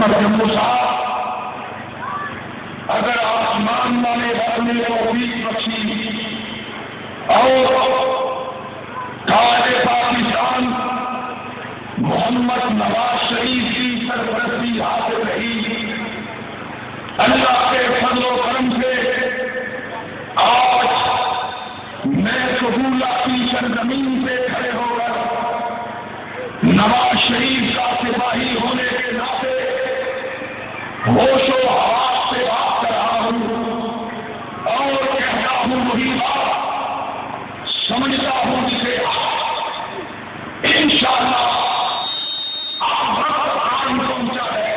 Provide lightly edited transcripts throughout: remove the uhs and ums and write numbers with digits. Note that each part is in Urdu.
موسیٰ اگر آسمان والے رب نے توفیق بخشی اور تاج پاکستان محمد نواز شریف کی سرپرستی حاصل رہی، اللہ کے فضل و کرم سے آج میں قبولہ کی سرزمین سے کھڑے ہو کر نواز شریف کا سپاہی ہونے کے ناطے ہوش و حواس سے بات کر رہا ہوں اور کہتا ہوں وہی بات سمجھتا ہوں جسے انشاءاللہ آپ وقت آن پہنچا ہے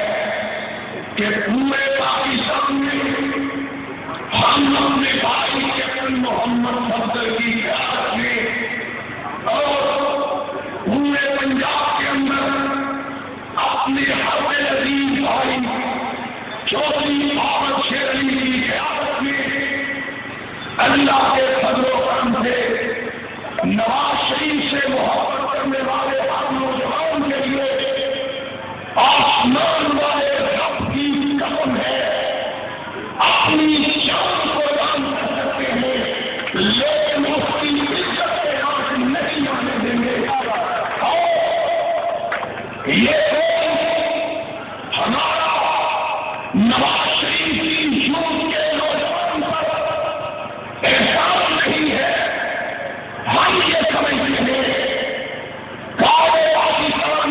کہ پورے پاکستان میں ہم اپنے بھائی کیپٹن محمد صفدر کی قیادت میں اور پورے پنجاب کے اندر اپنے حق عزیز بھائی چودھری محمد شیر علی کی قیادت میں اللہ کے فضل و کرم سے نواز شریف سے محبت کرنے والے ہر نوجوان کے لیے آسمان والے رب کی قسم ہے اپنی جان کو دان کر سکتے ہیں لیکن اس کی عزت کے آنکھ نہیں آنے دیں گے اور یہ ہمارا نواز شریف کی یوتھ کے نوجوان پر احسان نہیں ہے، ہم یہ سمجھتے ہیں پاکستان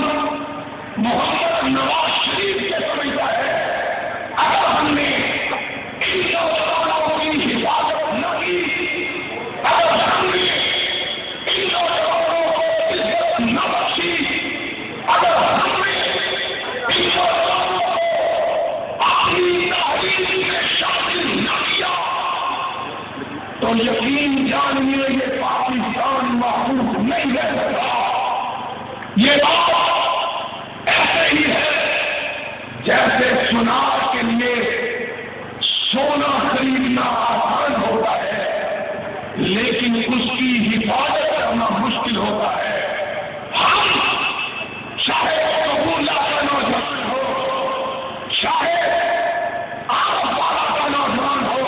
محمد نواز شریف کے سمجھتا ہے اگر ہم نے ان نوجوانوں کی حفاظت نہ کی، اگر ہم نے ان نوجوانوں کو عزت نہ بخشی، اگر ہم نے ان نوجوانوں کو اپنی تعلیم میں شامل نہ کیا تو یقین جانیے یہ پاکستان محفوظ نہیں رہ سکتا۔ یہ بات ایسے ہی ہے جیسے سونار کے لیے سونا خریدنا آسان ہوتا ہے لیکن اس کی حفاظت کرنا مشکل ہوتا ہے۔ ہم چاہے قبولہ کا نوجوان ہو، چاہے آپ والا کا نوجوان ہو،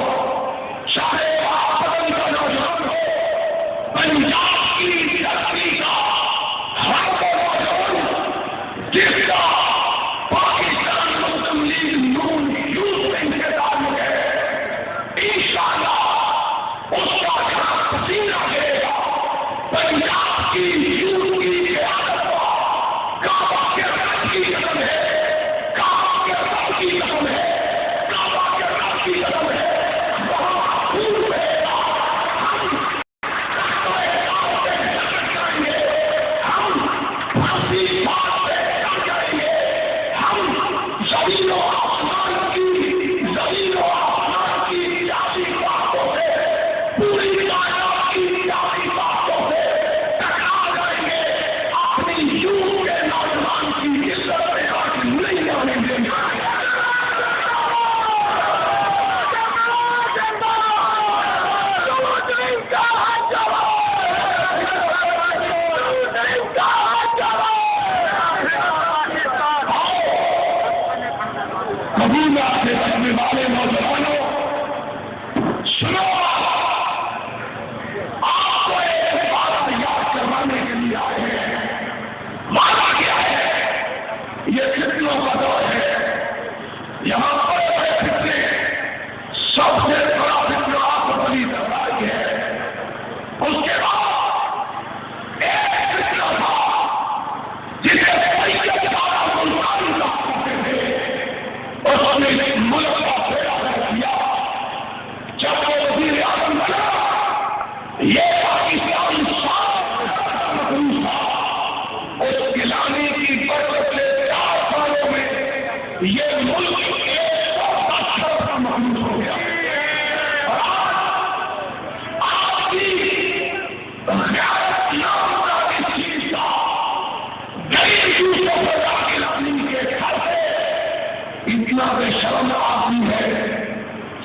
چاہے آپ کا نوجوان ہو، پنجاب کی ترقی کا ہر نوجوان جس کا پاکستان مسلم لیگ نون یوتھ ونگ سے تعلق ہے انشاءاللہ اس کا جہاں پسینہ دے گا پنجاب کی یوتھ کی قیادت کا کعبہ کے رب کی قسم ہے، کعبہ کے رب کی قسم ہے، کعبہ کے رب کی قسم ہے، وہاں محفوظ رہے گا۔ والے نوجوانوں سنو، آپ کو ایک بات یاد کروانے کے لیے آئے ہیں۔ وعدہ کیا ہے؟ یہ فتنوں کا دور ہے، یہاں بڑے بڑے فتنے، سب سے بڑا فتنہ آپ کو بڑی دردائی ہے۔ اس کے بعد ایک فتنہ تھا جسے سید سارا ملتانی کا کرتے تھے، اس نے ملک کا بیڑا کر دیا۔ جب وہ وزیر اعظم بنا یہ پاکستان مقروض تھا، اس گلانے کی بدلے 4 سالوں میں یہ ملک 110 کا مقروض ہو گیا۔ اور آج کی غیرت نام کا اس چیز کا غریب یوسف رضا گیلانی کے گھر سے اتنا بے شرم آدمی ہے،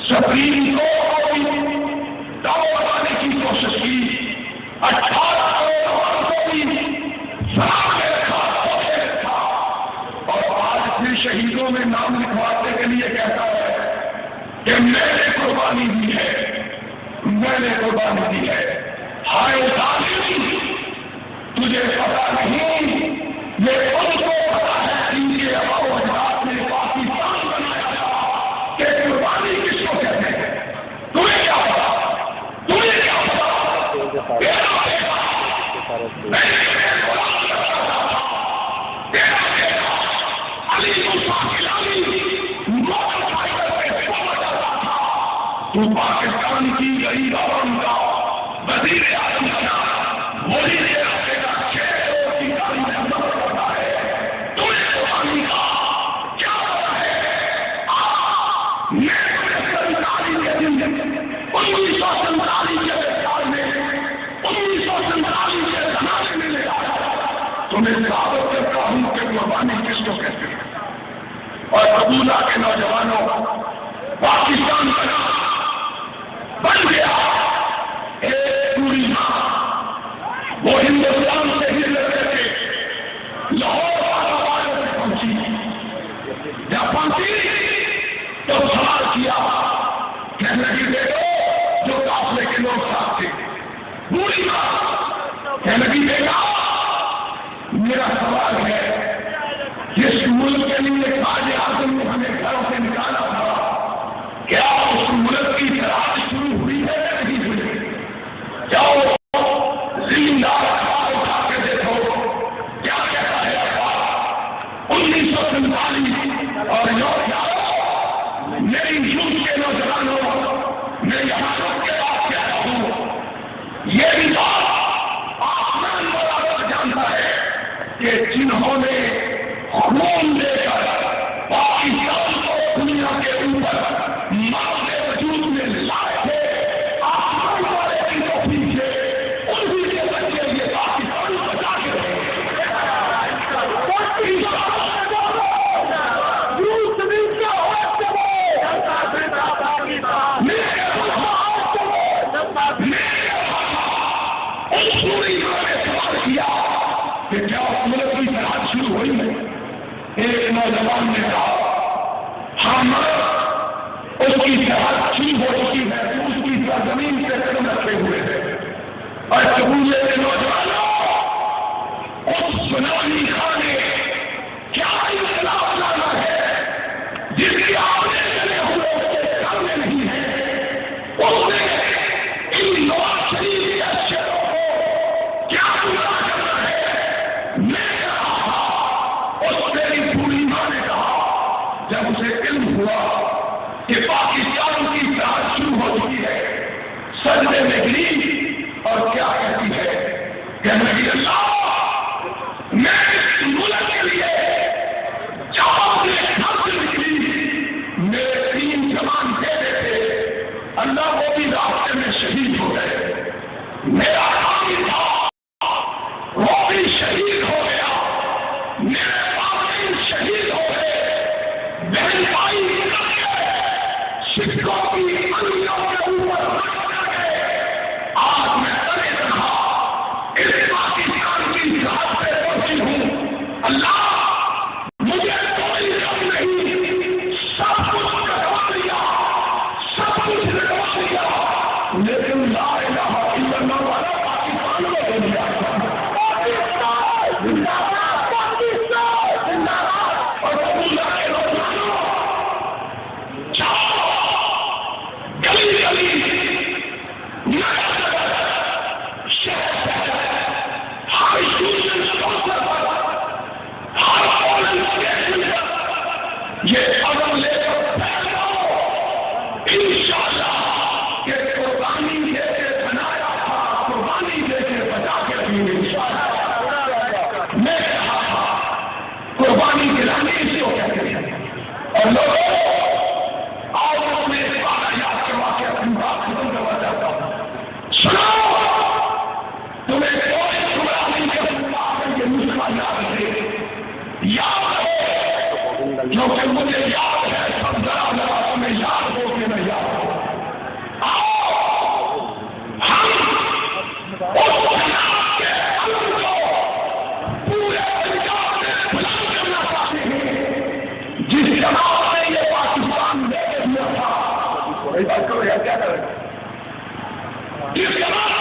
سپریم کورٹ کو بھی دعوی بنانے کی کوشش کی، 18 نوجوانوں کو بھی فرار میں رکھا، اور آج پھر شہیدوں میں نام لکھوانے کے لیے کہتا ہے کہ میں نے قربانی دی ہے، میں نے قربانی دی ہے۔ ہائے ظالم، تجھے پتا نہیں یہ ان کو پتا ہے جن کے آباء و اجداد نے پاکستان بنایا تھا کہ قربانی کس کو کہتے ہیں۔ تمہیں کیا پتا؟ تمہیں کیا پتا؟ تیرا بیٹا میں علی موسیٰ کلانی موٹر سائیکل پہ سو جاتا تھا، تو پاکستان کی غریب عوام کا وزیر اعظم بنا، وہی تیرا بیٹا 6 کروڑ کی گاڑی میں سفر کرتا ہے۔ تمہیں قربانی کا کیا پتا ہے؟ میں 1947 کے دن 1947 کے سال میں 1947 کے زمانے میں لے آیا، تمہیں ثابت کرتا ہوں کہ قربانی کس کو کہتے ہیں۔ اور قبولہ کے نوجوانوں، پاکستان بن گیا ایک پوری ماں، وہ ہندوستان سے ہجرت کر کے لاہور سے پہنچی، جب پہنچی تو سوال کیا، کہنے لگی بیٹو جو قافلے کے لوگ ساتھ تھے، پوری ماں کہنے لگی بیٹا میرا سوال ہے، جس ملک کے لیے قائد اعظم نے ہمیں گھروں سے نکالا تھا، کیا اس ملک کی تلاش شروع ہوئی ہے یا نہیں ہوئی؟ جاؤ زمیندار اخبار اٹھا کے دیکھو کیا کہتا ہے اخبار 1947۔ اور میری یوتھ کے نوجوانوں، میں یہاں رک کے بات کہہ رہا ہوں، یہ بھی بات آسمان برابر جانتا ہے کہ جنہوں نے خون دے کر پاکستان کو دنیا کے اوپر مارنے وجود میں لائے تھے، آسمان والے کی توفیق سے انہی کے بچے یہ پاکستان بچا کے رہے۔ سوال کیا کہ کیا اس ملک کی تلاش شروع ہوئی ہے؟ ایک نوجوان نے کہا ہم اس کی تلاش شروع ہو چکی ہے، اس کی زمین سے قدم رکھے ہوئے ہیں۔ اور قبولے کے نوجوانوں، اس سنانی خان نے کیا انقلاب لانا ہے جس کی آنے چلے ہوئے اس کے سامنے نہیں ہے۔ اس نے ان نواز شریف کے اشیاء کو کیا گمراہ کرنا ہے؟ میں کہا تھا، اس میری پوری ماں نے کہا جب اسے علم ہوا کہ پاکستان کی تلاش شروع ہو چکی ہے، سجدے میں گری اور کیا کہتی ہے، کہنے لگی اللہ میں اس ملک کے لیے جواب دے نفس نکلی، میرے 3 جوان دے دیتے، اللہ وہ بھی راستے میں شہید ہو گئے، میرا حامی تھا وہ بھی شہید ہو گیا، میرے والدین شہید ہو گئے، بہن بھائی نکل گئے، شکوں کی انگلیوں کے اوپر رکھ گئے۔ آج میں تنے رہا اس پاکستان کی سرحد پہ پہنچی ہوں، اللہ مجھے کوئی غم نہیں، سب کچھ کروا دیا، سب کچھ لگوا دیا، لیکن لا الہ الا اللہ والا پاکستان کو دے دیا۔ پاکستان زندہ باد، پاکستان زندہ باد۔ اور اللہ کے نوجوانوں جاؤ گلی گلی شہر ہر اسکول پر ہر کالج اسٹیشن پر یہ عدم لے کر پھیل جاؤ، انشاءاللہ کہ قربانی دے کے بنایا تھا، قربانی دے کے بچا کے رکھیں گے انشاءاللہ۔ میں کہا تھا قربانی دلانے اسی کو کہتے ہیں۔ اور لوگوں آج میں اس بات یاد کروا کے اپنی بات ختم کروا چاہتا ہوں، سنو تمہیں کوئی گمراہ نہیں کر سکتا کہ یہ مسئلہ یاد رکھے، یاد رکھے، کیونکہ مجھے یاد ہے، سب ذرا ذرا تمہیں یاد ہو کہ میں یاد ہوں۔ آؤ ہم اس خلاف کے عمل کو پورے پنجاب میں بلند کرنا چاہتے ہیں، کیا کرے گا؟ اس جماعت